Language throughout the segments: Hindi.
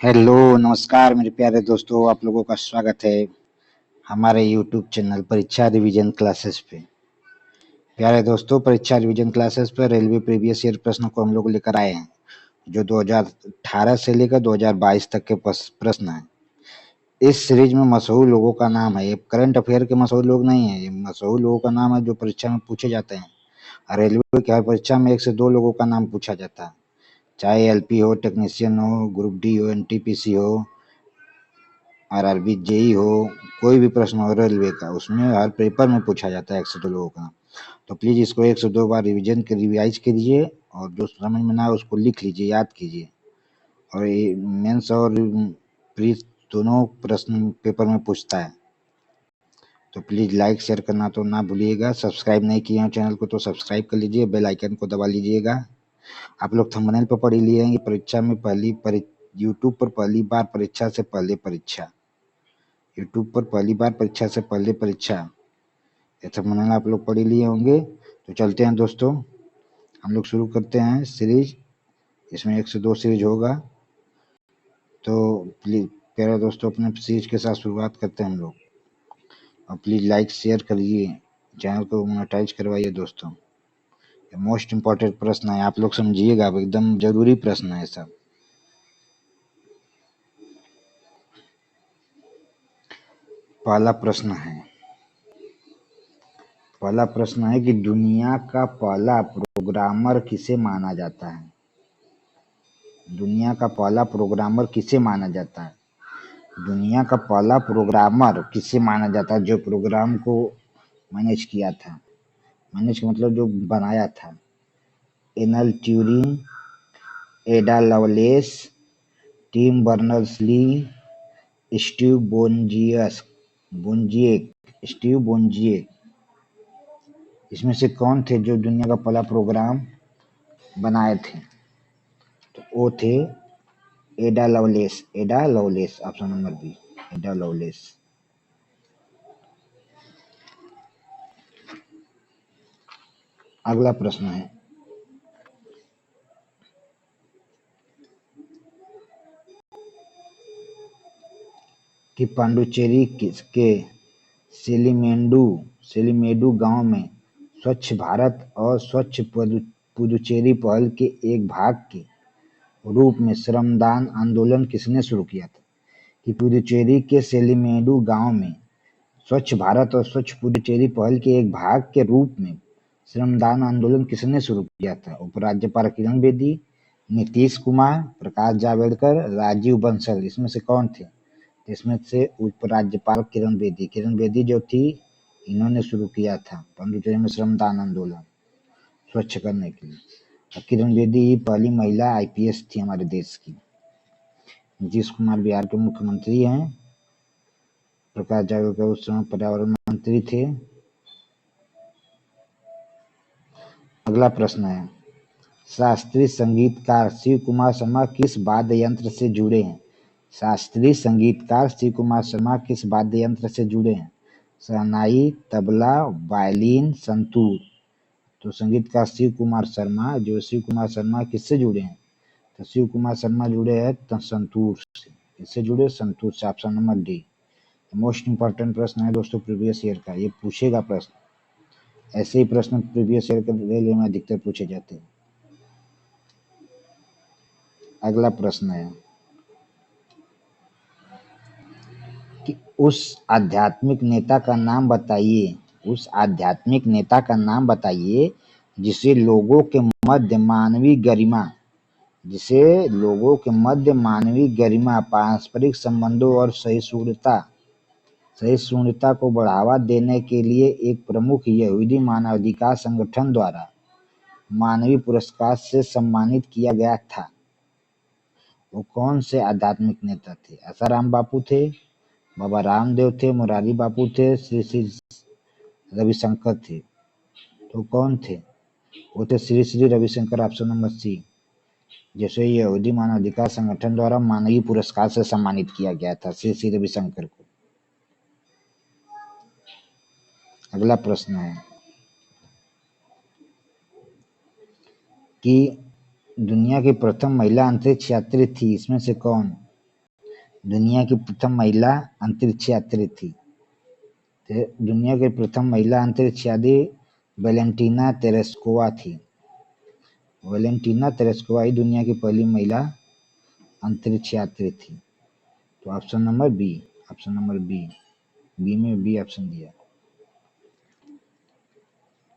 हेलो, नमस्कार मेरे प्यारे दोस्तों, आप लोगों का स्वागत है हमारे यूट्यूब चैनल परीक्षा रिवीजन क्लासेस पे। प्यारे दोस्तों, परीक्षा रिवीजन क्लासेस पर रेलवे प्रीवियस ईयर प्रश्न को हम लोग लेकर आए हैं, जो 2018 से लेकर 2022 तक के प्रश्न हैं। इस सीरीज में मशहूर लोगों का नाम है, ये करंट अफेयर के मशहूर लोग नहीं है, ये मशहूर लोगों का नाम है जो परीक्षा में पूछे जाते हैं। रेलवे की हर परीक्षा में 1 से 2 लोगों का नाम पूछा जाता है, चाहे एलपी हो, टेक्नीशियन हो, ग्रुप डी हो, एनटीपीसी हो, आरआरबी, जेई हो, कोई भी प्रश्न हो रेलवे का, उसमें हर पेपर में पूछा जाता है 1 से 2 लोगों का। तो प्लीज इसको 1 से 2 बार रिवाइज कीजिए और जो समझ में ना आए उसको लिख लीजिए, याद कीजिए। और ये मेंस और प्री दोनों प्रश्न पेपर में पूछता है। तो प्लीज लाइक शेयर करना तो ना भूलिएगा। सब्सक्राइब नहीं किए हैं चैनल को तो सब्सक्राइब कर लीजिए, बेल आइकन को दबा लीजिएगा। आप लोग थंबनेल पर पढ़ लिए हैं, परीक्षा में यूट्यूब पर पहली बार परीक्षा से पहले परीक्षा, यूट्यूब पर पहली बार परीक्षा से पहले परीक्षा, ये थंबनेल आप लोग पढ़ ही लिए होंगे। तो चलते हैं दोस्तों, हम लोग शुरू करते हैं सीरीज। इसमें 1 से 2 सीरीज होगा। तो प्लीज प्यारे दोस्तों, अपने सीरीज के साथ शुरुआत करते हैं हम लोग। और प्लीज लाइक शेयर करिए, चैनल को मोनेटाइज करवाइए दोस्तों। ये मोस्ट इम्पोर्टेंट प्रश्न है, आप लोग समझिएगा, अब एकदम जरूरी प्रश्न है सब। पहला प्रश्न है कि दुनिया का पहला प्रोग्रामर किसे माना जाता है? दुनिया का पहला प्रोग्रामर किसे माना जाता है? दुनिया का पहला प्रोग्रामर किसे माना जाता है जो प्रोग्राम को मैनेज किया था? मैनेज का मतलब जो बनाया था। एनल Turing, Ada Lovelace, Tim Berners-Lee, Steve Wozniak. इसमें से कौन थे जो दुनिया का पहला प्रोग्राम बनाए थे? तो वो थे Ada Lovelace, option number B, Ada Lovelace. अगला प्रश्न है कि पांडुचेरी के सेलिमेडू गांव में स्वच्छ भारत और स्वच्छ पुदुचेरी पहल के एक भाग के रूप में श्रमदान आंदोलन किसने शुरू किया था? कि पुदुचेरी के सेलिमेडू गांव में स्वच्छ भारत और स्वच्छ पुदुचेरी पहल के एक भाग के रूप में श्रमदान आंदोलन किसने शुरू किया था? उपराज्यपाल किरण बेदी, नीतीश कुमार, प्रकाश जावड़ेकर, राजीव बंसल, इसमें से कौन थे? इसमें से उपराज्यपाल किरण बेदी जो थी, इन्होंने शुरू किया था पांडुचेरी में श्रमदान आंदोलन स्वच्छ करने के लिए। और किरण बेदी ही पहली महिला आईपीएस थी हमारे देश की। नीतीश कुमार बिहार के मुख्यमंत्री हैं। प्रकाश जावड़ेकर उस समय पर्यावरण मंत्री थे। अगला प्रश्न है, शास्त्रीय संगीतकार शिव कुमार शर्मा किस वाद्य यंत्र से जुड़े हैं? शास्त्रीय संगीतकार शिव कुमार शर्मा किस वाद्य यंत्र से जुड़े हैं? शहनाई, तबला, वायलिन, संतूर। तो संगीतकार शिव कुमार शर्मा किससे जुड़े हैं? तो शिव कुमार शर्मा जुड़े हैं संतूर से। किससे जुड़े? संतूर से, option number D. Most important प्रश्न है दोस्तों प्रीवियस ईयर का, ये पूछेगा प्रश्न। ऐसे ही प्रश्न प्रीवियस ईयर के रेलवे में अधिकतर पूछे जाते हैं। अगला प्रश्न है कि उस आध्यात्मिक नेता का नाम बताइए, जिसे लोगों के मध्य मानवीय गरिमा, पारस्परिक संबंधों और सहिष्णुता को बढ़ावा देने के लिए एक प्रमुख यहूदी मानवाधिकार संगठन द्वारा मानवीय पुरस्कार से सम्मानित किया गया था। वो कौन से आध्यात्मिक नेता थे? आसाराम बापू थे, बाबा रामदेव थे, मुरारी बापू थे, श्री श्री रविशंकर थे। तो कौन थे? वो थे Shri Shri Ravishankar, option number C. जैसे यहूदी मानवाधिकार संगठन द्वारा मानवीय पुरस्कार से सम्मानित किया गया था श्री श्री रविशंकर को। अगला प्रश्न है कि दुनिया की प्रथम महिला अंतरिक्ष यात्री थी, इसमें से कौन? दुनिया की प्रथम महिला अंतरिक्ष यात्री थी। दुनिया की प्रथम महिला अंतरिक्ष यात्री वेलेंटीना तेरेस्कोवा थी। वेलेंटीना तेरेस्कोवा ही दुनिया की पहली महिला अंतरिक्ष यात्री थी। तो option number B, option number B, B में बी ऑप्शन दिया।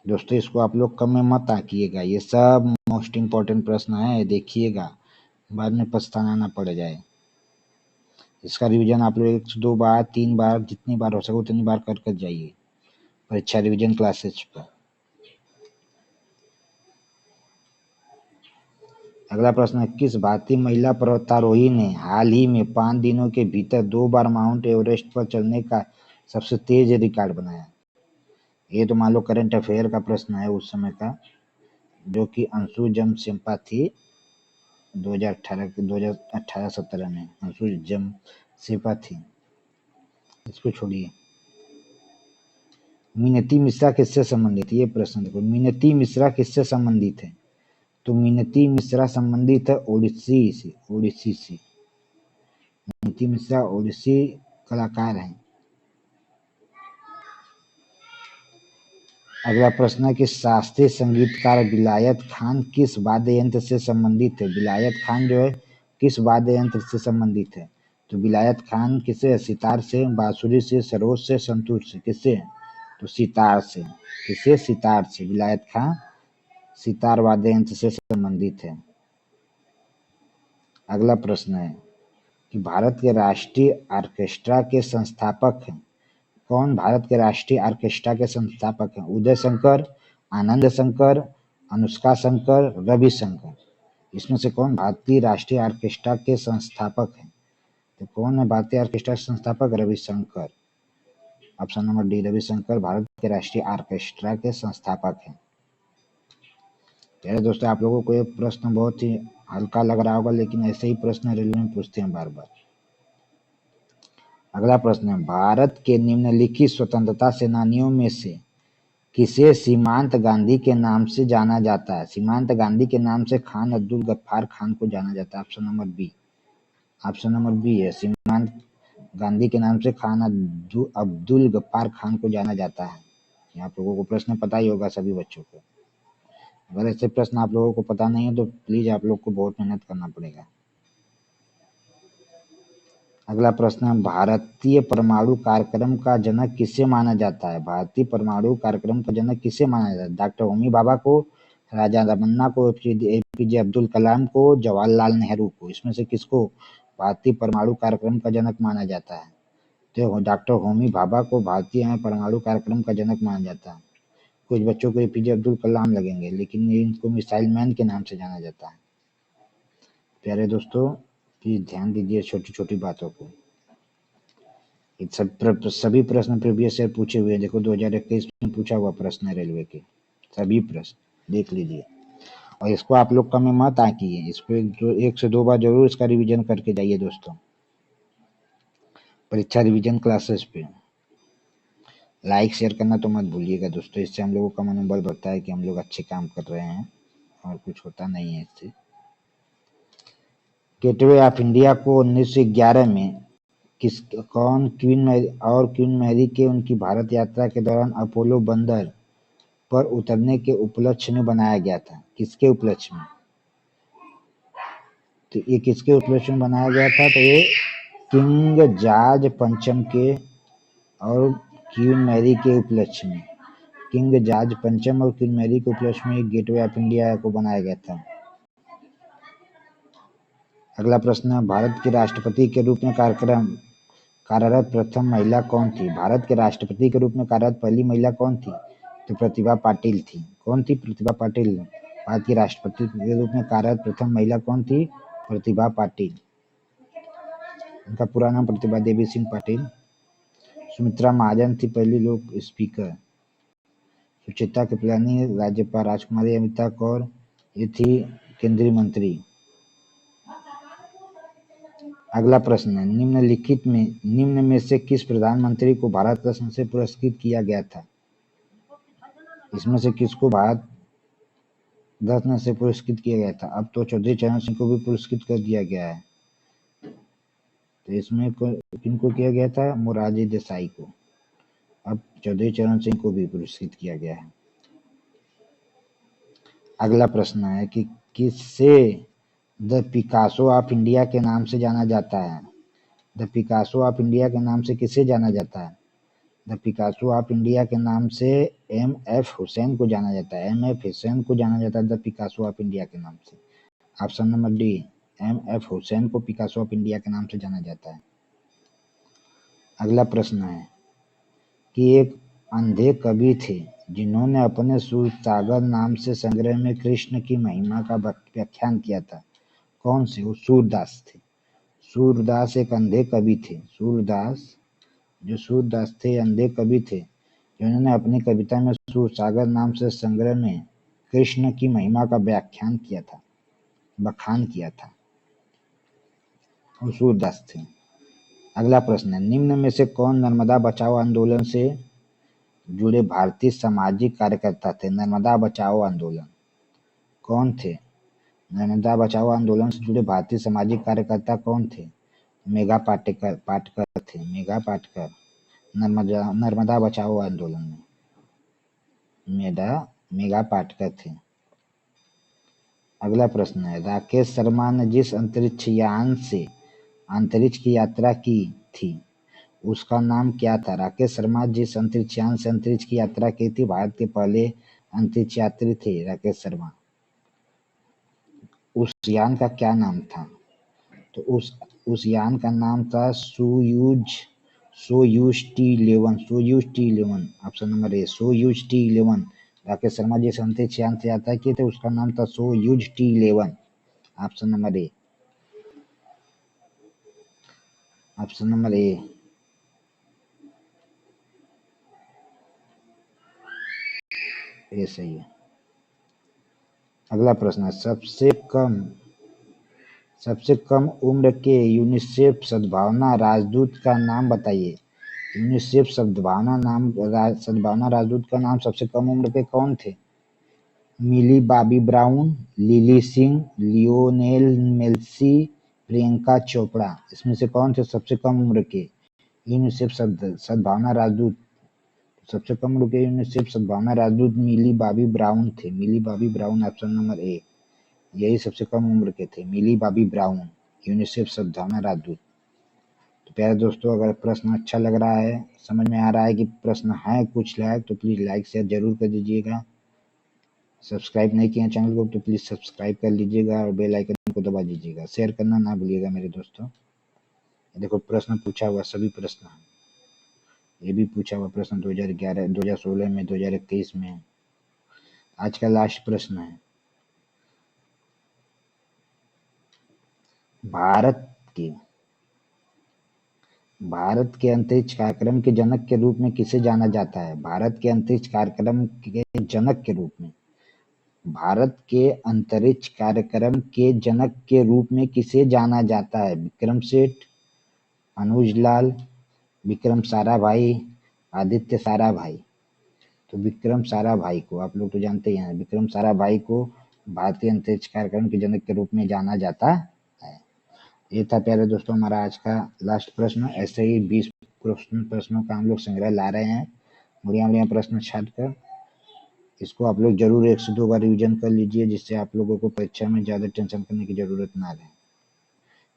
दोस्तों इसको आप लोग कम में मत आंकिएगा, ये सब मोस्ट इम्पोर्टेंट प्रश्न है, देखिएगा बाद में पछताना ना पड़ जाए। इसका रिवीजन आप लोग 1 से 2 बार 3 बार जितनी बार हो सके उतनी बार कर कर जाइए परीक्षा रिवीजन क्लासेज पर। अगला प्रश्न है, किस भारतीय महिला पर्वतारोही ने हाल ही में 5 दिनों के भीतर 2 बार माउंट एवरेस्ट पर चढ़ने का सबसे तेज रिकॉर्ड बनाया? ये तो मान लो करंट अफेयर का प्रश्न है उस समय का, जो कि अंशु जमसेपा थी 2018-17 में अंशु जमसेपा थी। इसको छोड़िए। मिनती मिश्रा किससे संबंधित? ये प्रश्न देखो, मिनती मिश्रा किससे संबंधित है? तो मिनती मिश्रा संबंधित है ओडिसी से, ओडिसी से। मिनती मिश्रा ओडिसी कलाकार हैं। अगला प्रश्न है कि शास्त्रीय संगीतकार विलायत खान किस वाद्य यंत्र से संबंधित है? विलायत खान जो है किस वाद्य यंत्र से संबंधित है? तो विलायत खान किससे है? सितार से, बांसुरी से, सरोद से, संतूर से, किससे है? तो सितार से। किससे? सितार से। विलायत खान सितार वाद्य यंत्र से संबंधित है। अगला प्रश्न है कि भारत के राष्ट्रीय ऑर्केस्ट्रा के संस्थापक हैं? कौन भारत के राष्ट्रीय ऑर्केस्ट्रा के संस्थापक हैं? उदय शंकर, आनंद शंकर, अनुष्का शंकर, रवि शंकर। इसमें से कौन भारतीय राष्ट्रीय ऑर्केस्ट्रा के संस्थापक हैं? तो कौन है भारतीय ऑर्केस्ट्रा के संस्थापक? Ravishankar. Option number D, Ravishankar Bharat के राष्ट्रीय ऑर्केस्ट्रा के संस्थापक हैं। प्यारे दोस्तों, आप लोगों को ये प्रश्न बहुत ही हल्का लग रहा होगा, लेकिन ऐसे ही प्रश्न रेलवे में पूछते हैं बार बार। अगला प्रश्न है, भारत के निम्नलिखित स्वतंत्रता सेनानियों में से किसे सीमांत गांधी के नाम से जाना जाता है? सीमांत गांधी के नाम से खान अब्दुल गफ्फार खान को जाना जाता है। Option number B, option number B है, सीमांत गांधी के नाम से खान अब्दुल गफ्फार खान को जाना जाता है। ये आप लोगों को प्रश्न पता ही होगा सभी बच्चों को। अगर ऐसे प्रश्न आप लोगों को पता नहीं है तो प्लीज आप लोग को बहुत मेहनत करना पड़ेगा। अगला प्रश्न है, भारतीय परमाणु कार्यक्रम का जनक किसे माना जाता है? भारतीय परमाणु कार्यक्रम का जनक किसे माना जाता है? डॉक्टर होमी भाभा को, राजा रमन्ना को, एपीजे अब्दुल कलाम को, जवाहरलाल नेहरू को। इसमें से किसको भारतीय परमाणु कार्यक्रम का जनक माना जाता है? तो डॉक्टर होमी भाभा को भारतीय परमाणु कार्यक्रम का जनक माना जाता है। कुछ बच्चों को एपीजे अब्दुल कलाम लगेंगे, लेकिन इनको मिसाइल मैन के नाम से जाना जाता है। प्यारे दोस्तों, प्लीज ध्यान दीजिए छोटी छोटी बातों को। सभी प्रश्न प्रीवियस ईयर पूछे हुए हैं। देखो 2021 में पूछा हुआ प्रश्न है रेलवे के, सभी प्रश्न देख लीजिए। और इसको आप लोग कम में मत आंकिए, इसको 1 से 2 बार जरूर इसका रिवीजन करके जाइए दोस्तों परीक्षा रिवीजन क्लासेस पे। लाइक शेयर करना तो मत भूलिएगा दोस्तों, इससे हम लोगों का मनोबल बढ़ता है कि हम लोग अच्छे काम कर रहे हैं, और कुछ होता नहीं है इससे। गेटवे ऑफ इंडिया को 1911 में क्वीन मैरी के उनकी भारत यात्रा के दौरान अपोलो बंदर पर उतरने के उपलक्ष्य में बनाया गया था। किसके उपलक्ष्य में? तो ये किसके उपलक्ष्य में बनाया गया था? तो ये किंग जॉर्ज पंचम के और क्वीन मैरी के उपलक्ष्य में। किंग जॉर्ज पंचम और क्वीन मैरी के उपलक्ष्य में गेटवे ऑफ इंडिया को बनाया गया था। अगला प्रश्न है, भारत के राष्ट्रपति के रूप में कार्यरत प्रथम महिला कौन थी? भारत के राष्ट्रपति के रूप में कार्यरत पहली महिला कौन थी? तो प्रतिभा पाटिल थी। कौन थी? प्रतिभा पाटिल। भारत की राष्ट्रपति के रूप में कार्यरत प्रथम महिला कौन थी? प्रतिभा पाटिल। उनका पूरा नाम प्रतिभा देवी सिंह पाटिल। सुमित्रा महाजन थी पहली लोक स्पीकर। सुचेता कृपलानी, राज्यपाल राजकुमारी अमिता कौर, ये थी केंद्रीय मंत्री। अगला प्रश्न है, निम्न में से किस प्रधानमंत्री को भारत रत्न से पुरस्कृत किया गया था? इसमें से किसको भारत रत्न से पुरस्कृत किया गया था? अब तो चौधरी चरण सिंह को भी पुरस्कृत कर दिया गया है। तो इसमें किनको किया गया था? मोरारजी देसाई को। अब चौधरी चरण सिंह को भी पुरस्कृत किया गया है। अगला प्रश्न है कि किससे द पिकासो ऑफ इंडिया के नाम से जाना जाता है? द पिकासो ऑफ इंडिया के नाम से किसे जाना जाता है? द पिकासो ऑफ इंडिया के नाम से एम एफ हुसैन को जाना जाता है। एम एफ हुसैन को जाना जाता है द पिकासो ऑफ इंडिया के नाम से। Option number D, M F Husain को पिकासो ऑफ इंडिया के नाम से जाना जाता है। अगला प्रश्न है कि एक अंधे कवि थे जिन्होंने अपने सूरसागर नाम से संग्रह में कृष्ण की महिमा का व्याख्यान किया था। कौन से? वो सूरदास थे। सूरदास एक अंधे कवि थे। सूरदास थे अंधे कवि थे जिन्होंने अपनी कविता में सूरसागर नाम से संग्रह में कृष्ण की महिमा का व्याख्यान किया था, बखान किया था। वो सूरदास थे। अगला प्रश्न है, निम्न में से कौन नर्मदा बचाओ आंदोलन से जुड़े भारतीय सामाजिक कार्यकर्ता थे? नर्मदा बचाओ आंदोलन कौन थे? नर्मदा बचाओ आंदोलन से जुड़े भारतीय सामाजिक कार्यकर्ता कौन थे? मेघा पाटकर थे। मेघा पाटकर नर्मदा बचाओ आंदोलन में मेघा पाटकर थे। अगला प्रश्न है, राकेश शर्मा ने जिस अंतरिक्ष यान से अंतरिक्ष की यात्रा की थी उसका नाम क्या था? राकेश शर्मा जिस अंतरिक्ष यान से अंतरिक्ष की यात्रा की थी, भारत के पहले अंतरिक्ष यात्री थे राकेश शर्मा। उस यान का क्या नाम था? तो उस यान का नाम था सोयूज T11। ऑप्शन नंबर ए, सोयूज T11। राकेश शर्मा जिस अंतरिक्ष यान से यात्रा किए थे उसका नाम था सोयूज T11। ऑप्शन नंबर ए। ऑप्शन नंबर ए, ये सही है। अगला प्रश्न है, सबसे कम उम्र के यूनिसेफ सद्भावना राजदूत का नाम बताइए। यूनिसेफ सद्भावना राजदूत का नाम सबसे कम उम्र के कौन थे? Millie Bobby Brown, Lilly Singh, Lionel Messi, Priyanka Chopra. इसमें से कौन थे सबसे कम उम्र के यूनिसेफ सद्भावना राजदूत? सबसे कम उम्र के यूनिसेफ सद्भावना राजदूत मिली बॉबी ब्राउन थे। Millie Bobby Brown, option number A, यही सबसे कम उम्र के थे, मिली बॉबी ब्राउन, यूनिसेफ सद्भावना राजदूत। तो प्यारे दोस्तों, अगर प्रश्न अच्छा लग रहा है, समझ में आ रहा है कि प्रश्न है कुछ लायक, तो प्लीज़ लाइक शेयर जरूर कर दीजिएगा। सब्सक्राइब नहीं किया चैनल को तो प्लीज़ सब्सक्राइब कर लीजिएगा और बेल आइकन को दबा दीजिएगा। शेयर करना ना भूलिएगा मेरे दोस्तों। देखो प्रश्न पूछा हुआ सभी प्रश्न है, ये भी पूछा हुआ प्रश्न 2011, 2016 में, 2021 में। आज का लास्ट प्रश्न है, भारत के अंतरिक्ष कार्यक्रम के जनक के रूप में किसे जाना जाता है? भारत के अंतरिक्ष कार्यक्रम के जनक के रूप में, भारत के अंतरिक्ष कार्यक्रम के जनक के रूप में किसे जाना जाता है? विक्रम सेठ, अनुज लाल, विक्रम साराभाई, आदित्य साराभाई। तो विक्रम साराभाई को आप लोग तो जानते ही हैं, विक्रम साराभाई को भारतीय अंतरिक्ष कार्यक्रम के जनक के रूप में जाना जाता है। ये था प्यारे दोस्तों हमारा आज का लास्ट प्रश्न। ऐसे ही 20 प्रश्नों का हम लोग संग्रह ला रहे हैं, बढ़िया बढ़िया प्रश्न छाट कर। इसको आप लोग जरूर 1 से 2 बार रिविजन कर लीजिए, जिससे आप लोगों को परीक्षा में ज़्यादा टेंशन करने की ज़रूरत ना रहे।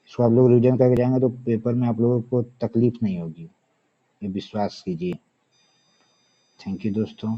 इसको आप लोग रिविजन करके जाएंगे तो पेपर में आप लोगों को तकलीफ नहीं होगी, ये विश्वास कीजिए। थैंक यू दोस्तों।